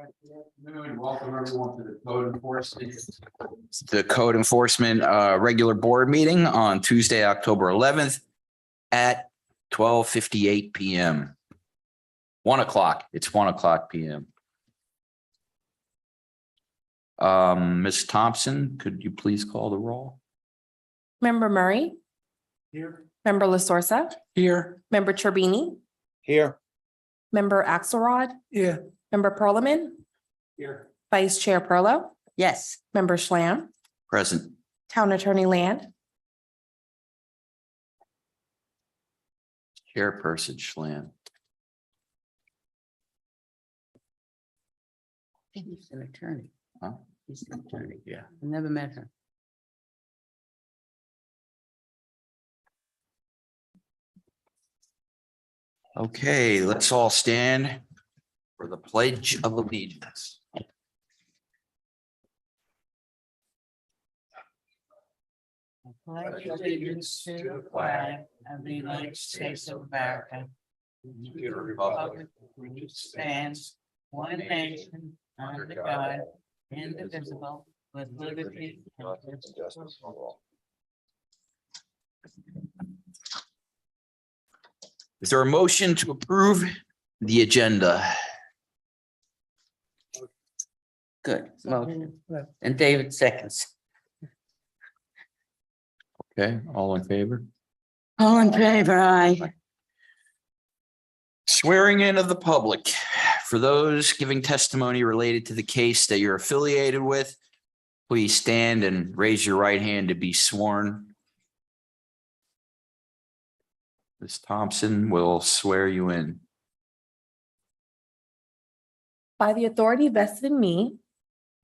Welcome everyone to the code enforcement regular board meeting on Tuesday, October 11th at 12:58 p.m. 1 o'clock. It's 1 o'clock p.m. Ms. Thompson, could you please call the roll? Member Murray, Here. Member LaSorsa, Here. Member Turbini, Here. Member Axelrod, Yeah. Member Perlman, Here. Vice Chair Perlow, Yes. Member Schlam, Present. Town Attorney Land, Chairperson Schlam. He's an attorney. Huh? He's an attorney. Yeah. I never met her. Okay, let's all stand for the Pledge of Allegiance. Pledge allegiance to the flag of the United States of America. To the republic which stands one nation under God, indivisible, with liberty and justice for all. Is there a motion to approve the agenda? Good. Motion. And David seconds. Okay, all in favor? All in favor, aye. Swearing in of the public. For those giving testimony related to the case that you're affiliated with, please stand and raise your right hand to be sworn. Ms. Thompson will swear you in. by the authority vested in me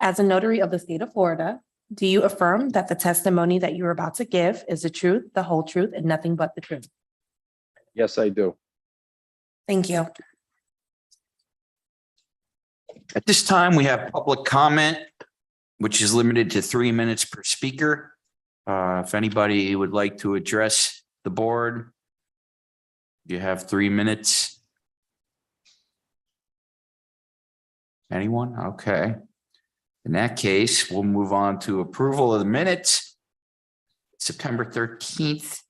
as a notary of the state of Florida, do you affirm that the testimony that you're about to give is the truth, the whole truth, and nothing but the truth? Yes, I do. Thank you. At this time, we have public comment, which is limited to 3 minutes per speaker. If anybody would like to address the board, you have 3 minutes. Anyone? Okay. In that case, we'll move on to approval of the minutes. September 13th,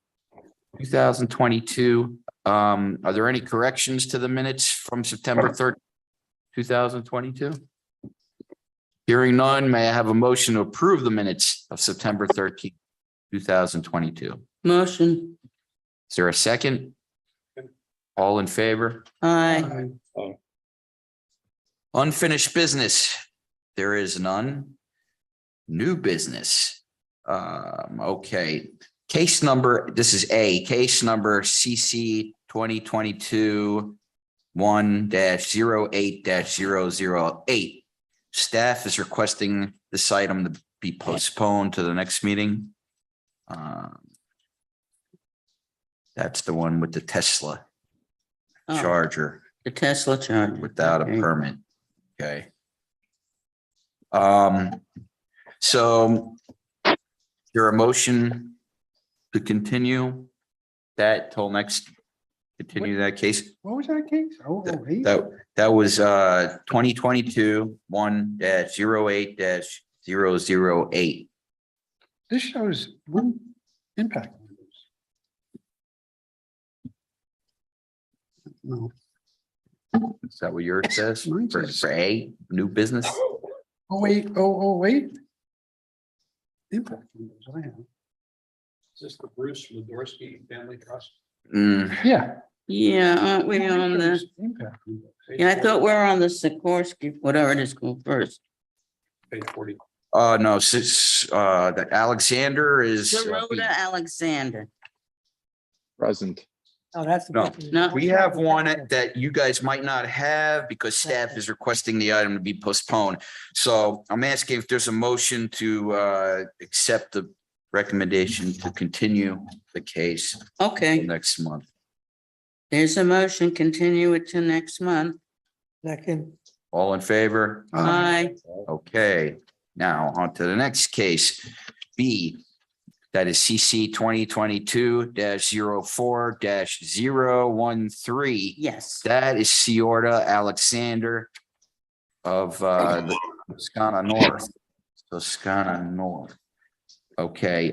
2022. Are there any corrections to the minutes from September 3rd, 2022? Hearing none, may I have a motion to approve the minutes of September 13th, 2022? Motion, Is there a second? All in favor? aye. Unfinished business. There is none. New business. Okay. Case number, this is case number CC 2022 1-08-008. Staff is requesting this item to be postponed to the next meeting. That's the one with the Tesla Oh, Charger the Tesla Charger. without a Okay. permit. Okay. So your motion to continue that till next, continue that case? What was that case? Oh, eight? That was 2022 1-08-008. This shows one impact. No. Is that what yours says? Mine For says- A, new business? Oh, wait, wait. Impact. windows, I have. Is this the Bruce Ledorsky Family Trust? Yeah. Yeah, aren't we on the, Impact. windows. yeah, I thought we were on the Sikorsky, whatever it is called first. Page 40. No, the Alexander is. Rhoda Alexander. Present. Oh, that's. No. No. We have one that you guys might not have because staff is requesting the item to be postponed. So I'm asking if there's a motion to accept the recommendation to continue the case Okay, next month. there's a motion, continue it to next month. Second. All in favor? Aye. Okay, now on to the next case. B, that is CC 2022-04-013. Yes. That is Ciorda Alexander. of the Scana North. So Scana North. Okay,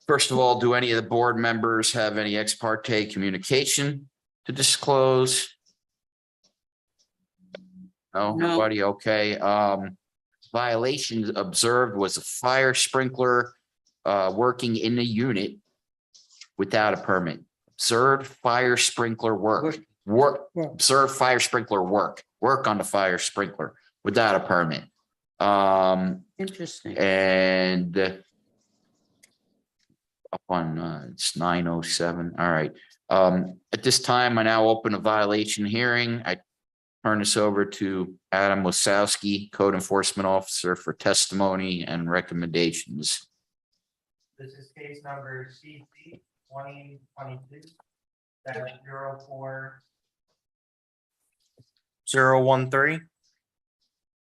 first of all, do any of the board members have any ex parte communication to disclose? No, No. nobody, okay, violations observed was a fire sprinkler working in the unit without a permit. Observed fire sprinkler work, observed fire sprinkler work on the fire sprinkler without a permit. Interesting. And up on, it's 9:07. All right. At this time, I now open a violation hearing. I turn this over to Adam Wasowski, Code Enforcement Officer, for testimony and recommendations. This is case number CC 2022-04-013.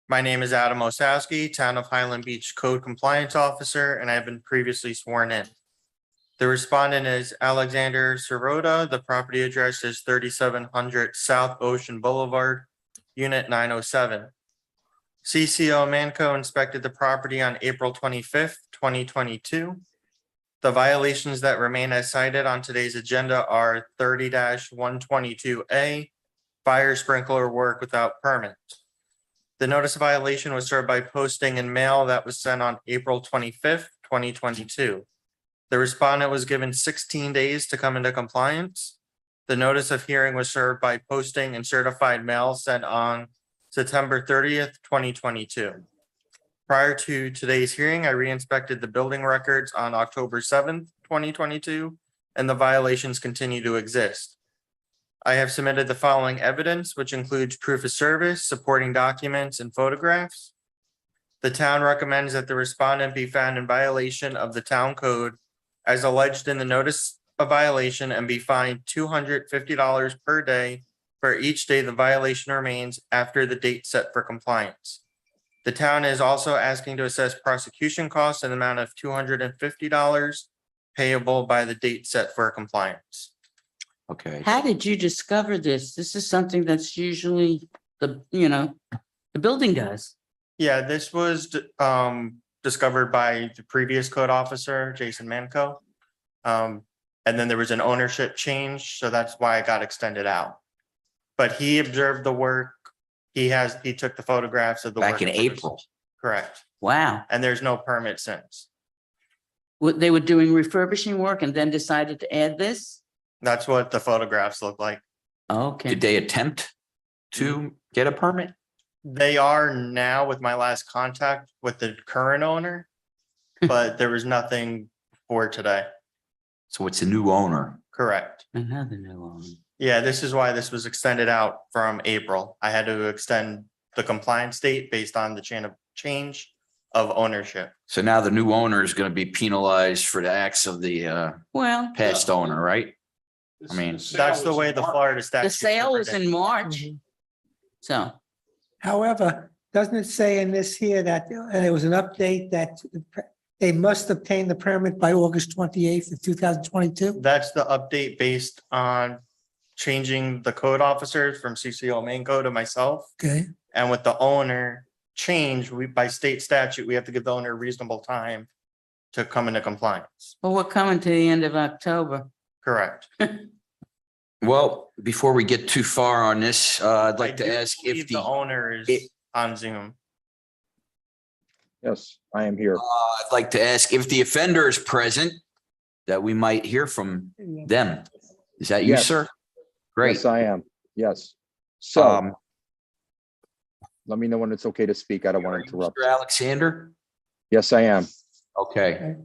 My name is Adam Osowski, Town of Highland Beach Code Compliance Officer, and I've been previously sworn in. The respondent is Alexander Sirota. The property address is 3700 South Ocean Boulevard, Unit 907. CCO Manco inspected the property on April 25th, 2022. The violations that remain as cited on today's agenda are 30-122A, fire sprinkler work without permit. The notice of violation was served by posting in mail that was sent on April 25th, 2022. The respondent was given 16 days to come into compliance. The notice of hearing was served by posting in certified mail sent on September 30th, 2022. Prior to today's hearing, I re-inspected the building records on October 7th, 2022, and the violations continue to exist. I have submitted the following evidence, which includes proof of service, supporting documents, and photographs. The town recommends that the respondent be found in violation of the town code as alleged in the notice of violation and be fined $250 per day for each day the violation remains after the date set for compliance. The town is also asking to assess prosecution costs in the amount of $250 payable by the date set for compliance. Okay. How did you discover this? This is something that's usually the building does. Yeah, this was discovered by the previous code officer, Jason Manco. And then there was an ownership change, so that's why it got extended out. But he observed the work. He took the photographs of the work. Back in April. Correct. Wow. And there's no permit since. They were doing refurbishing work and then decided to add this? That's what the photographs look like. Okay. Did they attempt to get a permit? They are now with my last contact with the current owner, but there was nothing for today. So it's a new owner. Correct. Another new one. Yeah, this is why this was extended out from April. I had to extend the compliance date based on the change of ownership. So now the new owner is going to be penalized for the acts of the Well, past owner, right? I mean, That's the way the Florida statute. the sale is in March. So, However, doesn't it say in this here that there was an update that they must obtain the permit by August 28th of 2022? That's the update based on changing the code officers from CCO Manco to myself. Okay, And with the owner change, by state statute, we have to give the owner reasonable time to come into compliance. well, we're coming to the end of October. Correct. well, before we get too far on this, I'd like I to do ask if believe the, owner it- is on Zoom. Yes, I am here. I'd like to ask if the offender is present, that we might hear from them. Is that you, Yes. sir? Great. Yes, I am. Yes. So Um, let me know when it's okay to speak. I don't want to interrupt. Mr. Alexander? Yes, I am. Okay,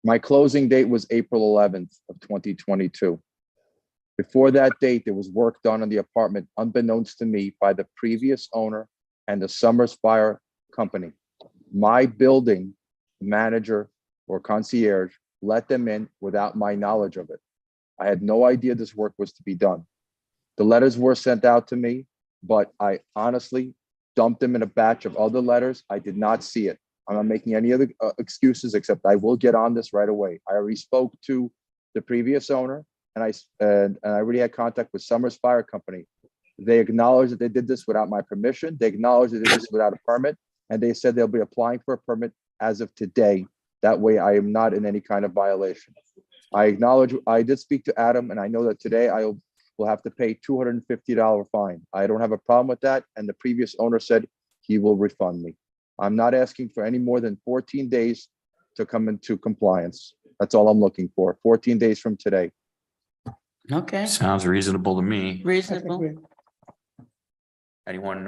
My closing date was April 11th of 2022. Before that date, there was work done on the apartment unbeknownst to me by the previous owner and the Summers Fire Company. My building manager or concierge let them in without my knowledge of it. I had no idea this work was to be done. The letters were sent out to me, but I honestly dumped them in a batch of other letters. I did not see it. I'm not making any other excuses, except I will get on this right away. I already spoke to the previous owner. and I already had contact with Summers Fire Company. They acknowledged that they did this without my permission. They acknowledged they did this without a permit, and they said they'll be applying for a permit as of today. That way I am not in any kind of violation. I acknowledge, I did speak to Adam, and I know that today I will have to pay $250 fine. I don't have a problem with that, and the previous owner said he will refund me. I'm not asking for any more than 14 days to come into compliance. That's all I'm looking for, 14 days from today. Okay, Sounds reasonable to me. I think reasonable. we- Anyone,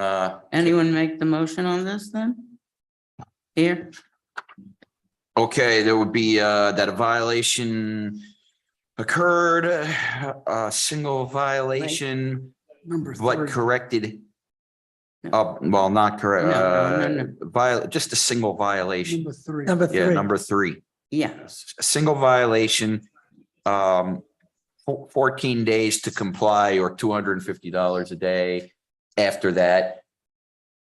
Anyone make the motion on this then? Here, okay, there would be, that a violation occurred, a single violation, Number but three. corrected. Well, not correct, No. just a single violation. Number three. Number Yeah, three. number 3. yeah, A single violation, 14 days to comply or $250 a day. After that,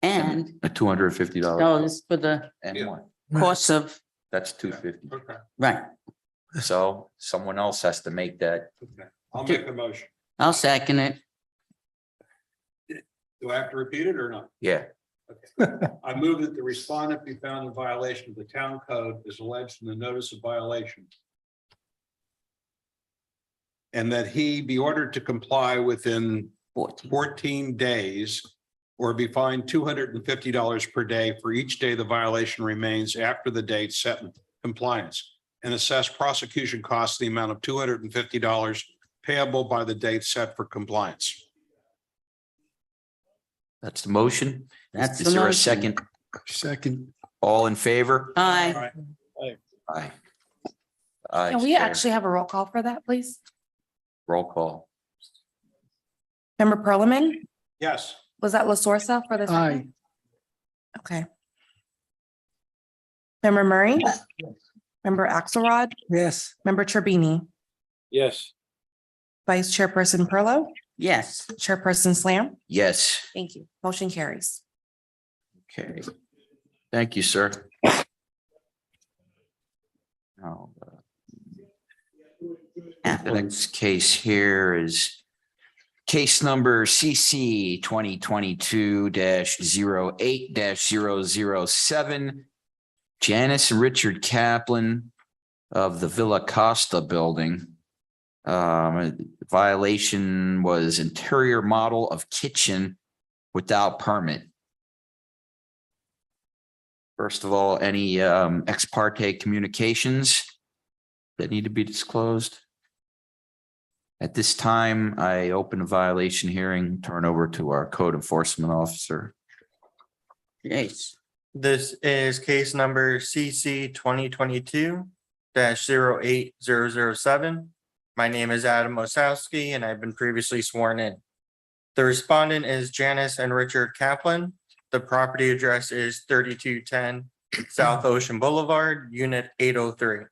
and a $250 those for the and one. course of, That's $250. Okay, right, So someone else has to make that. okay. I'll make the motion. I'll second it. Do I have to repeat it or not? Yeah, I move that the respondent be found in violation of the town code as alleged in the notice of violation. And that he be ordered to comply within 14 days or be fined $250 per day for each day the violation remains after the date set in compliance, and assess prosecution costs in the amount of $250 payable by the date set for compliance. that's the motion. That's Is the there a motion. second? Second. All in favor? Aye, Aye. Aye, Can we Chair. actually have a roll call for that, please? Roll call. Member Perlman, Yes. was that La Sorsa for the Aye. second? Okay. Member Murray? Member Axelrod? Yes, Member Turbini? Yes. Vice Chairperson Perlo? yes, Chairperson Slam? Yes. Thank you. Motion carries. Okay. Thank you, sir. Now, the next case here is case number CC 2022-08-007. Janice and Richard Kaplan of the Villa Costa building. Violation was interior model of kitchen without permit. First of all, any ex parte communications that need to be disclosed? At this time, I open a violation hearing, turn over to our code enforcement officer. yes, This is case number CC 2022-08-007. My name is Adam Osowski, and I've been previously sworn in. The respondent is Janice and Richard Kaplan. The property address is 3210 South Ocean Boulevard, Unit 803.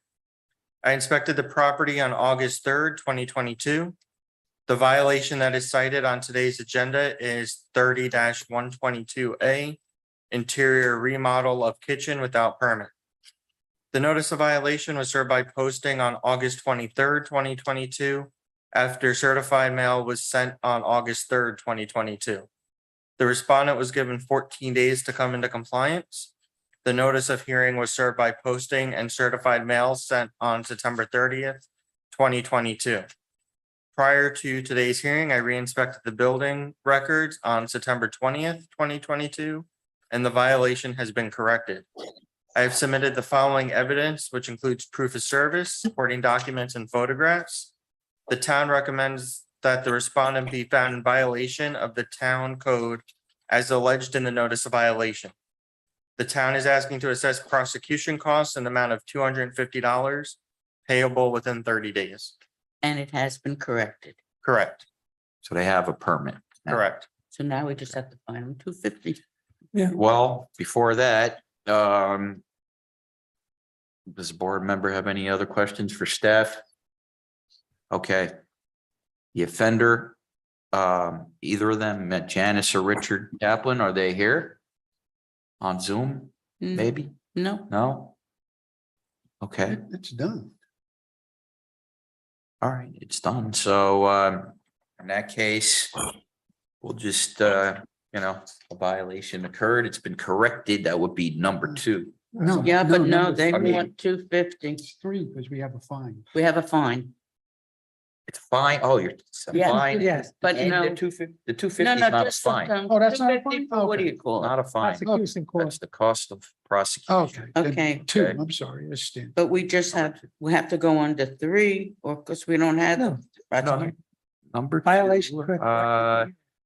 I inspected the property on August 3rd, 2022. The violation that is cited on today's agenda is 30-122A, interior remodel of kitchen without permit. The notice of violation was served by posting on August 23rd, 2022, after certified mail was sent on August 3rd, 2022. The respondent was given 14 days to come into compliance. The notice of hearing was served by posting and certified mail sent on September 30th, 2022. Prior to today's hearing, I re-inspected the building records on September 20th, 2022, and the violation has been corrected. I have submitted the following evidence, which includes proof of service, supporting documents, and photographs. The town recommends that the respondent be found in violation of the town code as alleged in the notice of violation. The town is asking to assess prosecution costs in the amount of $250 payable within 30 days. and it has been corrected. Correct, So they have a permit. now. correct. So now we just have to find them $250. Well, before that, does the board member have any other questions for staff? Okay. The offender, either of them, met Janice or Richard Kaplan, are they here? On Zoom, maybe? No, No? Okay, It's done. All right, it's done. So in that case, we'll just a violation occurred. It's been corrected. That would be number 2. No. Yeah, but no, number they three. want 250. It's 3 because we have a fine. We have a fine. It's fine. Oh, it's a Yeah. fine. Yes. But And no. the 250, the 250 No, is no, not a just fine. Oh, that's not a 250 fine? for what do Okay. you call it? Not a fine. Prosecution That's cost. the cost of prosecution. Okay. then Okay. 2, Okay. I'm sorry, I stand. But we just we have to go under 3 or because we don't have. No. the- Number two, Violation, correct.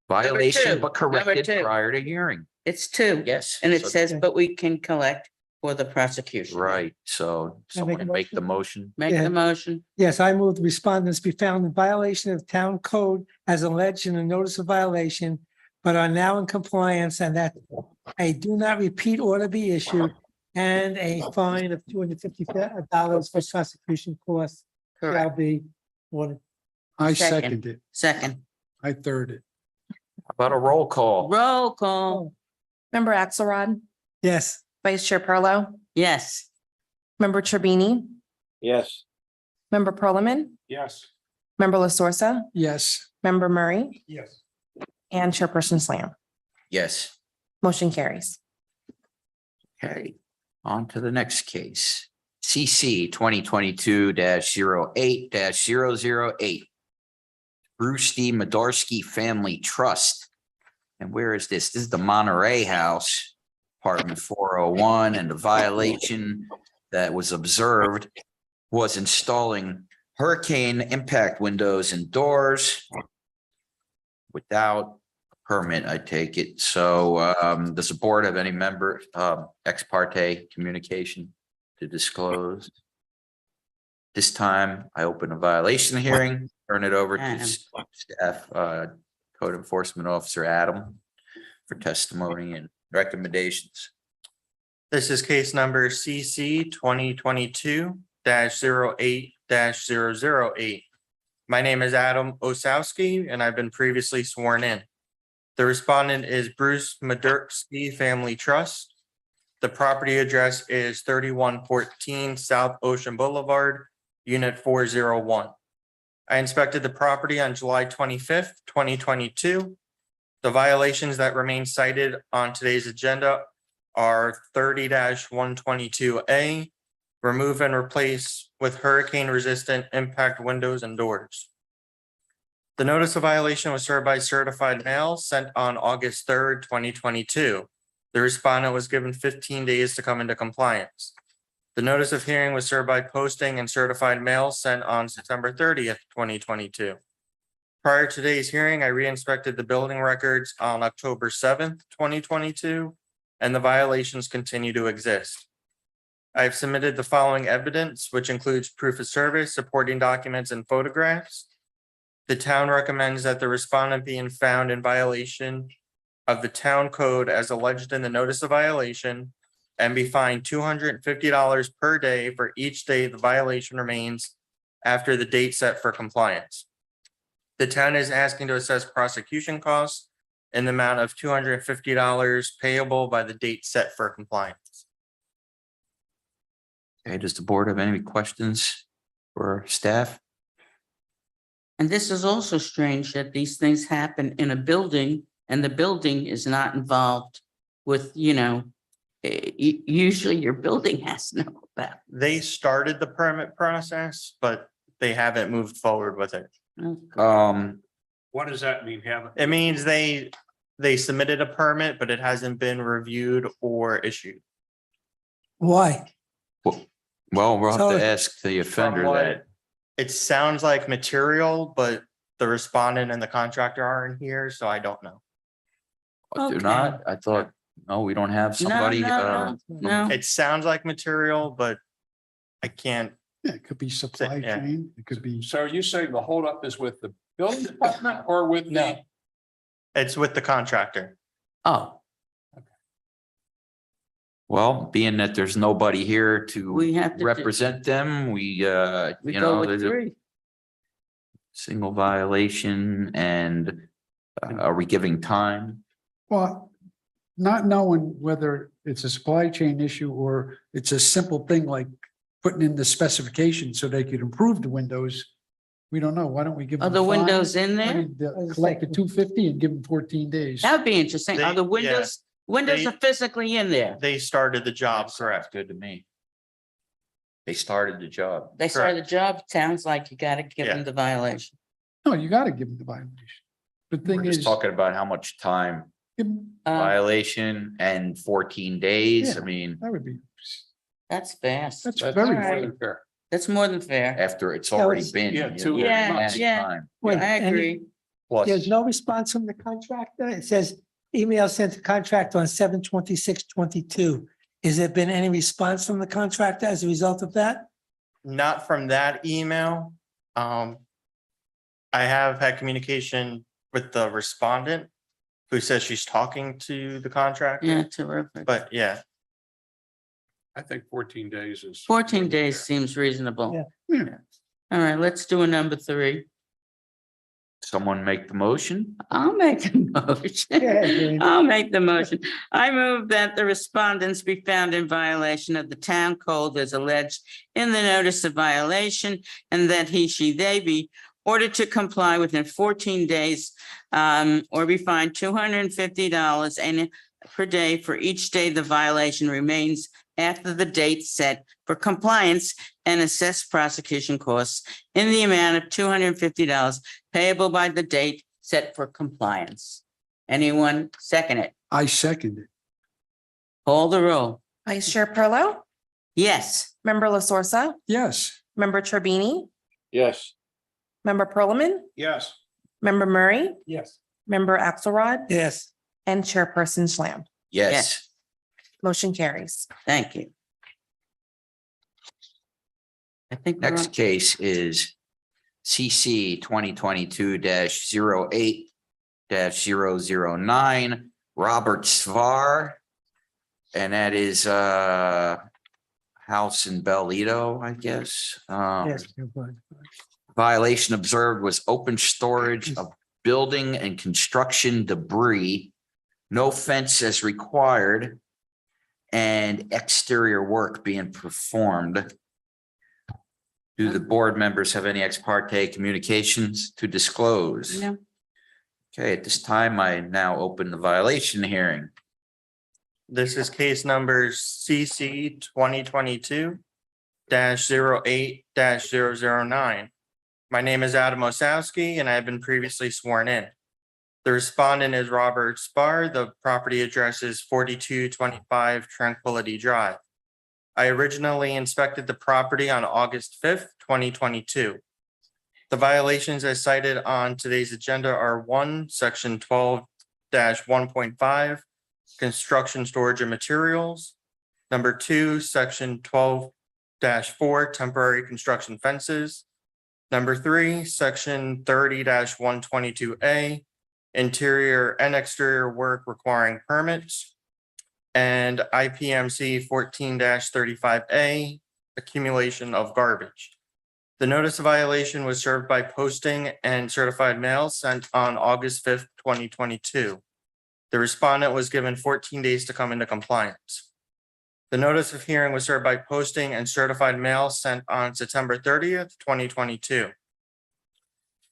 violation, two, but number corrected two. prior to hearing. It's 2. Yes. And it so- says, but we can collect for the prosecution. Right, so Can I someone make a make the motion. Make Yeah. the motion. Yes, I move the respondents be found in violation of town code as alleged in the notice of violation, but are now in compliance and that a do not repeat order be issued and a fine of $250 for prosecution costs shall Correct. be ordered. I Second. second it. Second. I third it. How about a roll call? Roll call. Member Axelrod, Yes, Vice Chair Perlo, Yes. Member Turbini, Yes. Member Perliman, Yes. Member La Sorsa, Yes. Member Murray, Yes. and Chairperson Slam. Yes, Motion carries. okay, on to the next case. CC 2022-08-008. Bruce D. Madarsky Family Trust. And where is this? This is the Monterey House, apartment 401, and the violation that was observed was installing hurricane impact windows and doors without a permit, I take it. So does the board have any member ex parte communication to disclose? This time I open a violation hearing, turn it over to Adam. staff, Code Enforcement Officer Adam for testimony and recommendations. This is case number CC 2022-08-008. My name is Adam Osowski, and I've been previously sworn in. The respondent is Bruce Madarsky Family Trust. The property address is 3114 South Ocean Boulevard, Unit 401. I inspected the property on July 25th, 2022. The violations that remain cited on today's agenda are 30-122A, remove and replace with hurricane-resistant impact windows and doors. The notice of violation was served by certified mail sent on August 3rd, 2022. The respondent was given 15 days to come into compliance. The notice of hearing was served by posting and certified mail sent on September 30th, 2022. Prior to today's hearing, I re-inspected the building records on October 7th, 2022, and the violations continue to exist. I have submitted the following evidence, which includes proof of service, supporting documents, and photographs. The town recommends that the respondent being found in violation of the town code as alleged in the notice of violation and be fined $250 per day for each day the violation remains after the date set for compliance. The town is asking to assess prosecution costs in the amount of $250 payable by the date set for compliance. Okay, does the board have any questions for staff? And this is also strange that these things happen in a building and the building is not involved with, usually your building has to know about. They started the permit process, but they haven't moved forward with it. What does that mean? Haven't? It means they submitted a permit, but it hasn't been reviewed or issued. why? Well, we'll have So- to ask the offender From what that. It sounds like material, but the respondent and the contractor aren't here, so I don't know. Do Okay. not, I thought, no, we don't have somebody. No. It sounds like material, but I can't. Yeah, it could be supply Yeah. chain. It could be. So are you saying the holdup is with the building department or with the? It's with the contractor. Oh, Well, being that there's nobody here to we have to. represent them, We you go know, with there's a 3. single violation and are we giving time? Well, not knowing whether it's a supply chain issue or it's a simple thing like putting in the specification so they could improve the windows. We don't know. Why don't we give Are them? the a fine? windows in I there? mean, collect the 250 and give them 14 days. That'd be interesting. Are They- the windows, windows They- are physically in there? They started the job, correct? Good to me. They started the job. They started the job. Sounds like you gotta give them Yeah. the violation. No, you gotta give them the violation. The We're thing just is, talking about how much time give 'em- violation and 14 days. I Yeah. mean, that would be, That's fast. that's That's very. All right. more than fair. That's more than fair. after it's That already was- been. Yeah, you 2 know, Yeah, plenty of yeah. time. Wait, I agree. Plus, There's no response from the contractor. It says email sent to contractor on 7/26/22. Has there been any response from the contractor as a result of that? Not from that email. I have had communication with the respondent who says she's talking to the contractor, Yeah, terrific. but yeah, I think 14 days is. 14 days seems reasonable. Yeah. Yeah. All right, let's do a number 3. someone make the motion. I'll make the motion. Jane. I'll make the motion. I move that the respondents be found in violation of the town code as alleged in the notice of violation, and that he, she, they be ordered to comply within 14 days or be fined $250 and per day for each day the violation remains after the date set for compliance, and assess prosecution costs in the amount of $250 payable by the date set for compliance. Anyone second it? I second it. Call the roll. Vice Chair Perlo, Yes. Member La Sorsa, Yes, Member Turbini, Yes. Member Perlman, Yes. Member Murray, Yes. Member Axelrod, Yes. and Chairperson Schlam. Yes. Motion carries. Thank you. I think we're Next on- case is CC 2022-08-009, Robert Svar. And that is house in Bellito, I guess. Yes. Violation observed was open storage of building and construction debris, no fence as required, and exterior work being performed. Do the board members have any ex parte communications to disclose? No. Okay, at this time, I now open the violation hearing. this is case number CC 2022-08-009. My name is Adam Osowski and I have been previously sworn in. The respondent is Robert Spar. The property address is 4225 Tranquility Drive. I originally inspected the property on August 5th, 2022. The violations as cited on today's agenda are 1, section 12-1.5, construction, storage and materials. Number 2, section 12-4, temporary construction fences. Number 3, section 30-122A, interior and exterior work requiring permits. And IPMC 14-35A, accumulation of garbage. The notice of violation was served by posting and certified mail sent on August 5th, 2022. The respondent was given 14 days to come into compliance. The notice of hearing was served by posting and certified mail sent on September 30th, 2022.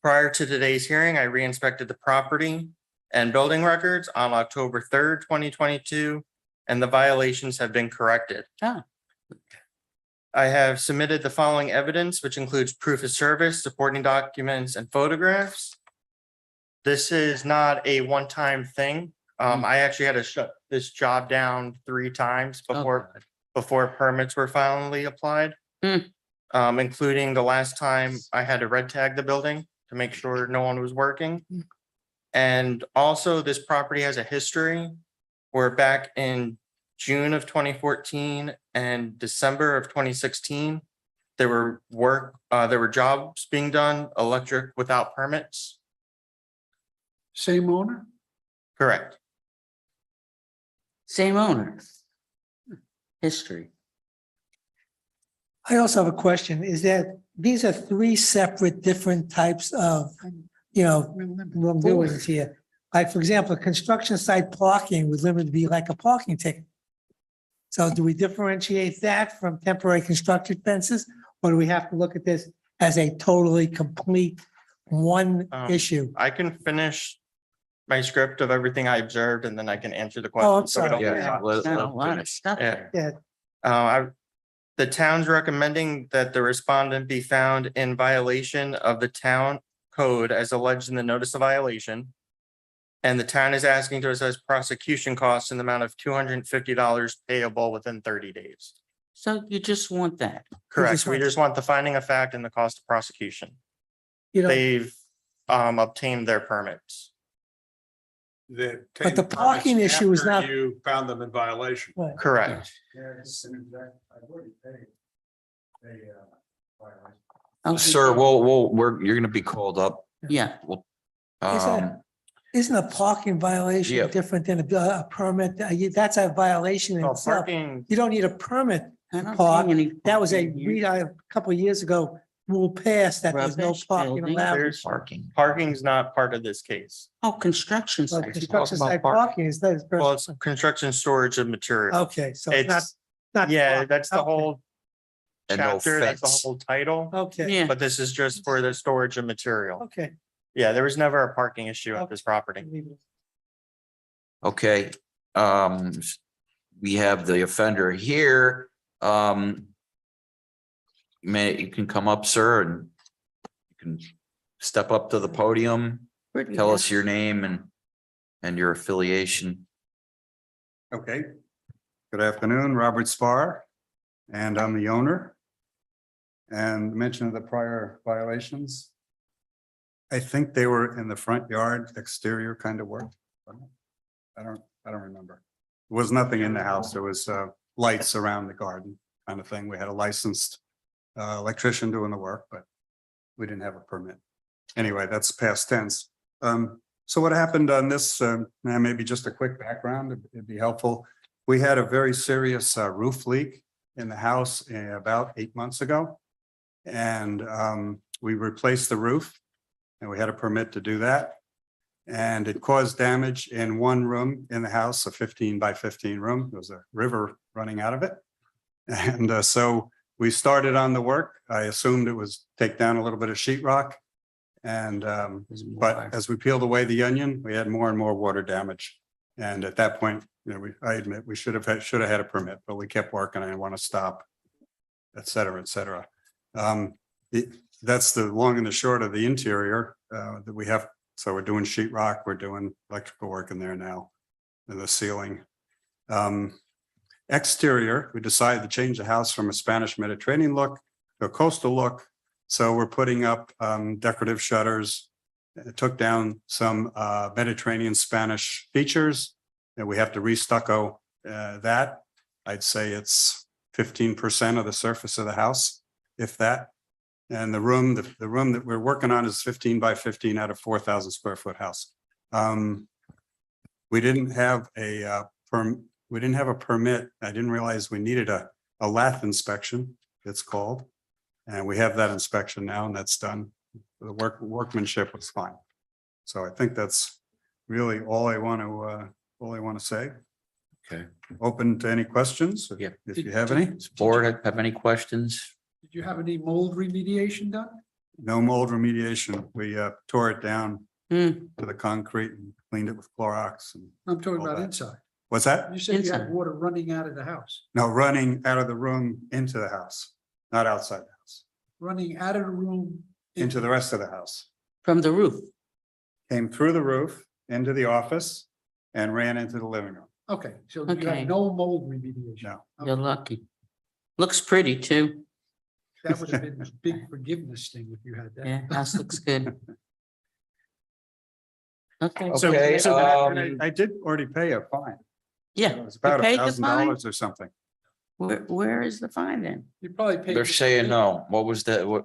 Prior to today's hearing, I re-inspected the property and building records on October 3rd, 2022, and the violations have been corrected. Ah. I have submitted the following evidence, which includes proof of service, supporting documents, and photographs. This is not a one-time thing. I actually had to shut this job down 3 times before permits were finally applied. Including the last time I had to red tag the building to make sure no one was working. And also, this property has a history where back in June of 2014 and December of 2016, there were jobs being done, electric without permits. same owner? Correct. Same owner. History. I also have a question, is that these are 3 separate different types of, wrongdoings here. Like, for example, construction site parking would literally be like a parking ticket. So do we differentiate that from temporary construction fences? Or do we have to look at this as a totally complete one issue? I can finish my script of everything I observed and then I can answer the question. Oh, I'm so we don't sorry. lose Yeah. out. Got a lot of stuff Yeah. there. The town's recommending that the respondent be found in violation of the town code as alleged in the notice of violation. And the town is asking to assess prosecution costs in the amount of $250 payable within 30 days. So you just want that. Correct. We want- just want the finding of fact and the cost of prosecution. You know, They've obtained their permits. But the parking issue is not- You found them in violation. right. Correct. Okay. Sir, you're gonna be called up. Yeah, We'll, Is that- um, Isn't a parking violation Yeah. different than a permit? That's a violation in Well, itself. parking, You don't need a permit. I don't Park. see any. That was a, parking here. a couple of years ago, rule passed that there's no Rubbish parking building. allowed. there's parking. parking's not part of this case. Oh, construction Well, sites. construction about site parking. parking is that. Well, it's construction storage of material. Okay, so it's not, It's, not. yeah, parking. that's the Okay, whole And no chapter, that's the fence. whole title, Okay, Yeah, but this is just for the storage of material. okay. Yeah, there was never a parking issue at this property. Okay, we have the offender here. You can come up, sir, and you can step up to the podium, pretty tell good. us your name and your affiliation. Okay. Good afternoon, Robert Spar, and I'm the owner. And mention of the prior violations. I think they were in the front yard, exterior kind of work. I don't remember. There was nothing in the house. There was lights around the garden kind of thing. We had a licensed electrician doing the work, but we didn't have a permit. Anyway, that's past tense. So what happened on this, maybe just a quick background, it'd be helpful. We had a very serious roof leak in the house about 8 months ago. And we replaced the roof and we had a permit to do that. And it caused damage in one room in the house, a 15 by 15 room. There was a river running out of it. And so we started on the work. I assumed it was take down a little bit of sheetrock. And but as we peeled away the onion, we had more and more water damage. And at that point, I admit we should have had a permit, but we kept working. I didn't want to stop, et cetera, et cetera. That's the long and the short of the interior that we have. So we're doing sheetrock, we're doing electrical work in there now, and the ceiling. Exterior, we decided to change the house from a Spanish Mediterranean look to a coastal look. So we're putting up decorative shutters. It took down some Mediterranean Spanish features, and we have to re-stucco that. I'd say it's 15% of the surface of the house, if that. And the room that we're working on is 15 by 15 out of 4,000 square foot house. We didn't have a permit. I didn't realize we needed a lath inspection, it's called. And we have that inspection now, and that's done. The workmanship was fine. So I think that's really all I want to say. Okay. Open to any questions, Yeah. if you have any. Does board have any questions? Did you have any mold remediation done? No mold remediation. We tore it down Hmm. to the concrete and cleaned it with Clorox. And I'm talking All about that. inside. what's that? You said you had Inside. water running out of the house, No, running out of the room into the house, not outside the house, running out of the room. into the rest of the house. From the roof. Came through the roof into the office and ran into the living room. Okay, so you Okay. had no mold remediation. No. You're lucky. Looks pretty too. That would have been a big forgiveness thing if you had that. Yeah, house looks good. Okay, Okay, I did already pay a fine. yeah. It was about You paid the $1,000 or something. Where is the fine then? You probably paid. They're your saying permit- no. What was that? What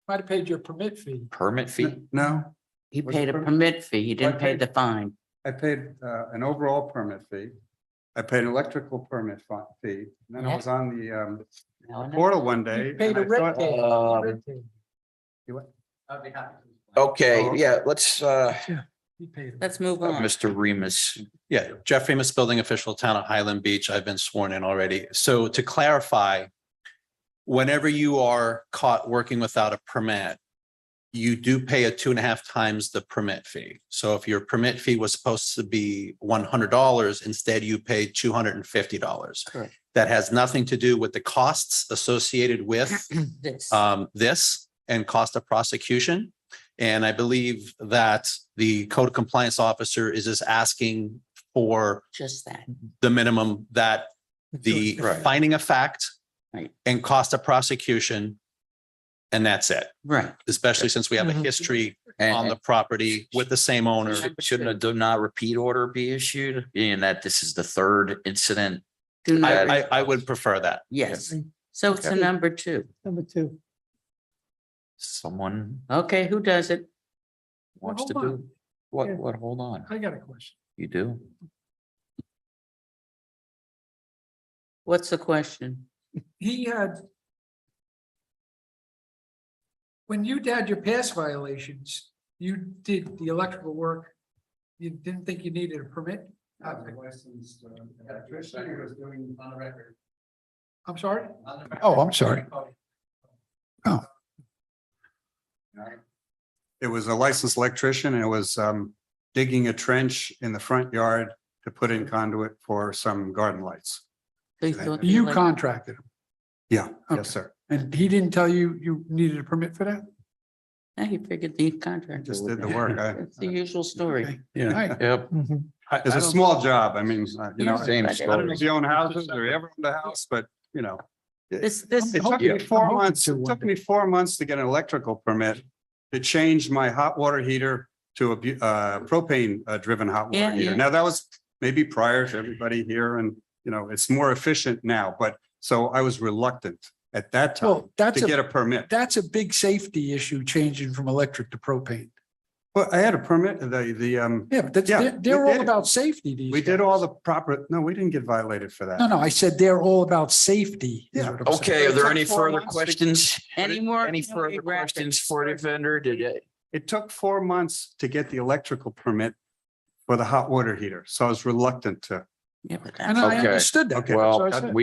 Might have paid your permit fee. permit fee? No, He Was paid it a permit? permit fee. He didn't pay paid- the fine. I paid an overall permit fee. I paid an electrical permit fee. And then I Yeah. was on the No, no. portal one day. You paid and a I red thought- tape. Um, Red tape. Okay, Oh, yeah, let's He paid it. Let's move on. Mr. Remus. Yeah, Jeff Remus, building official, town of Highland Beach. I've been sworn in already. So to clarify, whenever you are caught working without a permit, you do pay a 2.5 times the permit fee. So if your permit fee was supposed to be $100, instead you paid $250. Correct. That has nothing to do with the costs associated with This. this and cost of prosecution. And I believe that the code compliance officer is just asking for Just that. the minimum that the Right. finding of fact Right. and cost of prosecution. And that's it, Right. especially since we have a Mhm. history on And the property with the same owner. shouldn't a do not repeat order be issued, being that this is the third incident? Do not. I would prefer that. Yes. So it's a Okay. number 2. Number 2. Someone Okay, who does it? wants to Hold on. do, what, Yeah. what, hold on, I got a question. you do? What's the question? He had. When you had your past violations, you did the electrical work. You didn't think you needed a permit? I'm sorry? Oh, I'm sorry. It was a licensed electrician and it was digging a trench in the front yard to put in conduit for some garden lights. So thought the You elec- contracted him, Yeah, Okay. yes, sir. and he didn't tell you you needed a permit for that? Now he figured the contractor. Just would did the know. work. It's the usual story. Okay. Yeah. All right. Yep. It's a small job. I mean, you know, Same I don't know if you own houses or ever owned a house, but you know. This, It took Yeah. me 4 I'm hoping months, to it one took day. me 4 months to get an electrical permit to change my hot water heater to a propane driven hot Yeah, water heater. yeah. Now, that was maybe prior to everybody here and, you know, it's more efficient now, but so I was reluctant at that time Well, that's to get a, a permit. that's a big safety issue, changing from electric to propane. But I had a permit, Yeah, but that's, Yeah, they're we all did. about safety these we did days. all the proper, no, we didn't get violated for that. No, I said they're all about safety. is Yeah. what I'm saying. Okay, are there any It took 4 further months to- questions? Any more? Any further questions for the vendor? Did it? It took 4 months to get the electrical permit for the hot water heater, so I was reluctant to. Yeah, but And that's, I Okay. understood that. Okay. Well, That's what I said.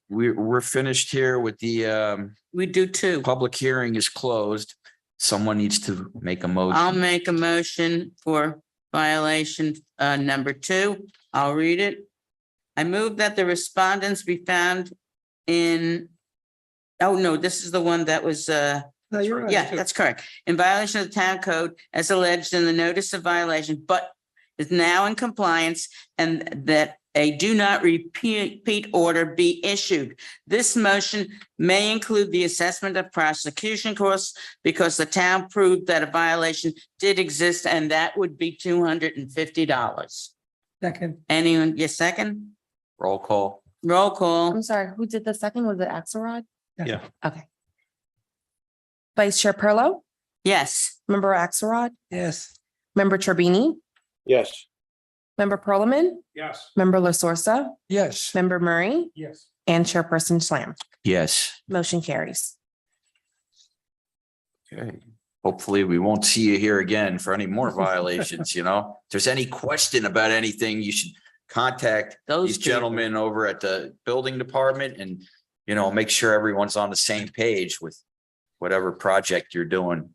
we're finished here with the we do 2. public hearing is closed. Someone needs to make a I'll motion. make a motion for violation number 2. I'll read it. I move that the respondents be found in. Oh, no, this is the one that was No, you're right. yeah, that's correct. In violation of the town code as alleged in the notice of violation, but is now in compliance and that a do not repeat order be issued. This motion may include the assessment of prosecution costs because the town proved that a violation did exist and that would be $250. Second. Anyone, your second? Roll call. Roll call. I'm sorry, who did the second? Was it Axelrod? Yeah. Okay. Vice Chair Perlo, Yes. Member Axelrod, Yes. Member Turbini, Yes. Member Perlman, Yes. Member La Sorsa, Yes. Member Murray, Yes. and Chairperson Slam. Yes. Motion carries. Okay. Hopefully, we won't see you here again for any more violations, you know? If there's any question about anything, you should contact Those these people. gentlemen over at the building department and, you know, make sure everyone's on the same page with whatever project you're doing.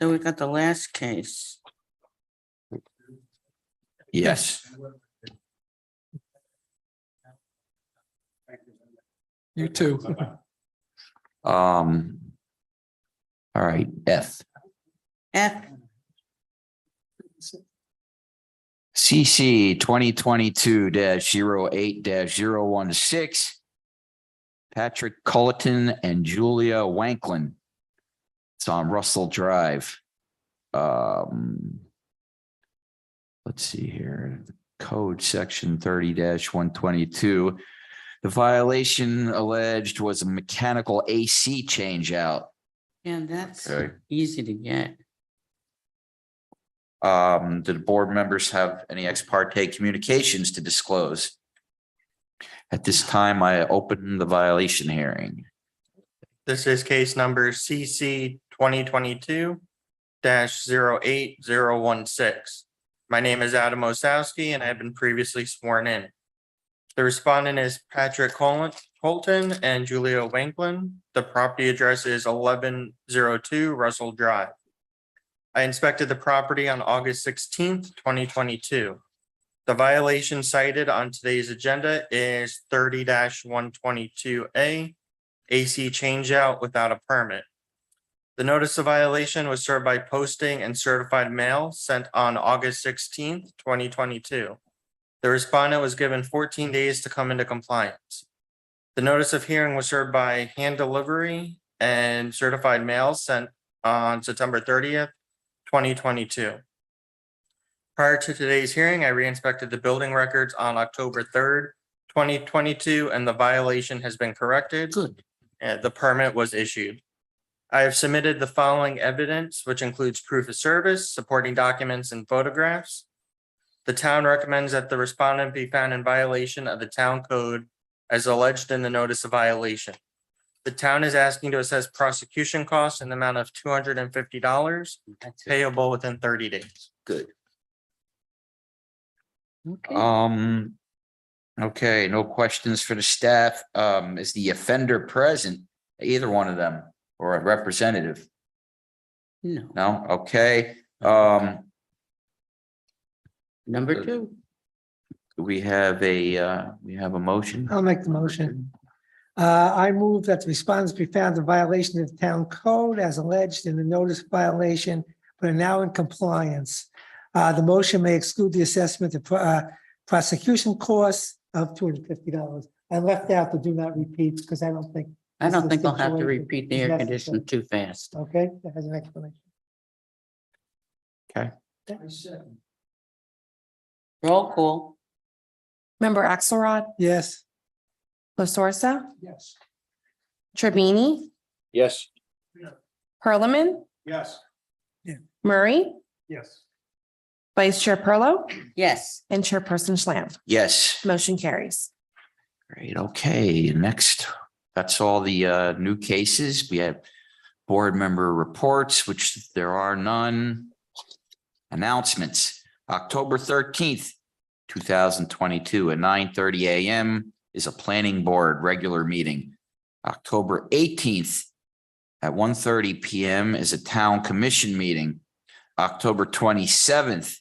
So we got the last case. Yes. You too. All right, F. F, CC 2022-08-016. Patrick Culleton and Julia Wanklin. It's on Russell Drive. Let's see here, code section 30-122. The violation alleged was a mechanical AC change out. and that's Okay. easy to get. Do the board members have any ex parte communications to disclose? At this time, I open the violation hearing. This is case number CC 2022-08-016. My name is Adam Osowski and I have been previously sworn in. The respondent is Patrick Holton and Julia Wanklin. The property address is 1102 Russell Drive. I inspected the property on August 16th, 2022. The violation cited on today's agenda is 30-122A, AC changeout without a permit. The notice of violation was served by posting and certified mail sent on August 16th, 2022. The respondent was given 14 days to come into compliance. The notice of hearing was served by hand delivery and certified mail sent on September 30th, 2022. Prior to today's hearing, I re-inspected the building records on October 3rd, 2022, and the violation has been corrected. Good. And the permit was issued. I have submitted the following evidence, which includes proof of service, supporting documents, and photographs. The town recommends that the respondent be found in violation of the town code as alleged in the notice of violation. The town is asking to assess prosecution costs in the amount of $250 payable within 30 days. Good. Okay. Okay, no questions for the staff. Is the offender present? Either one of them or a representative? No. No? Okay. Number two. We have a motion. I'll make the motion. I move that the respondents be found in violation of the town code as alleged in the notice of violation, but are now in compliance. The motion may exclude the assessment of prosecution costs of $250. I left out the do not repeat because I don't think. I don't this think I'll have to situation repeat the is air necessary. conditioner too fast. Okay, that has an explanation. Roll call. Member Axelrod, Yes. La Sorsa, Yes. Trevini, Yes. Perliman, Yes. Murray, Yes. Vice Chair Perlo, Yes. and Chairperson Schlam. Yes. Motion carries. Great. Okay, next, that's all the new cases. We have board member reports, which there are none. Announcements, October 13th, 2022 at 9:30 a.m. is a planning board regular meeting. October 18th at 1:30 p.m. is a town commission meeting. October 27th,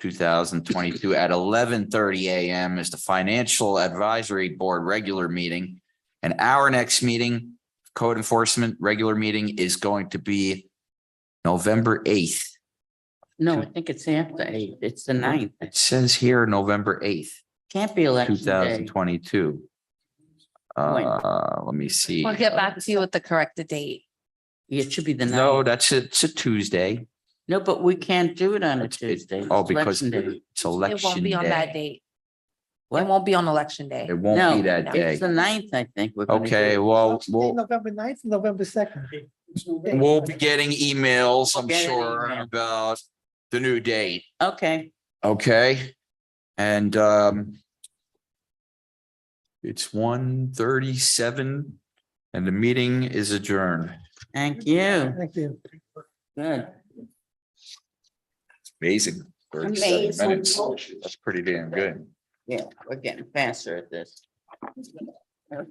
2022 at 11:30 a.m. is the Financial Advisory Board regular meeting. And our next meeting, code enforcement regular meeting, is going to be November 8th. No, I think it's after 8. It's the 9th. It says here November 8th, Can't be election day. 2022. Let me see. We'll get back to you with the corrected date. It should be the 9th. No, it's a Tuesday. No, but we can't do it on a It's- Tuesday. Oh, It's because election day. it's It election won't be on that day. date. It What? won't be on election day. It won't No, be that day. it's the 9th, I think. we're gonna do Okay, it. well, November 9th and November 2nd. we'll be getting emails, I'm We'll get an sure, email. about the new date. Okay, Okay, and it's 1:37 and the meeting is adjourned. thank you. Thank you. Good. It's amazing. 37 Amazing. minutes. That's pretty damn good. Yeah, we're getting faster at this.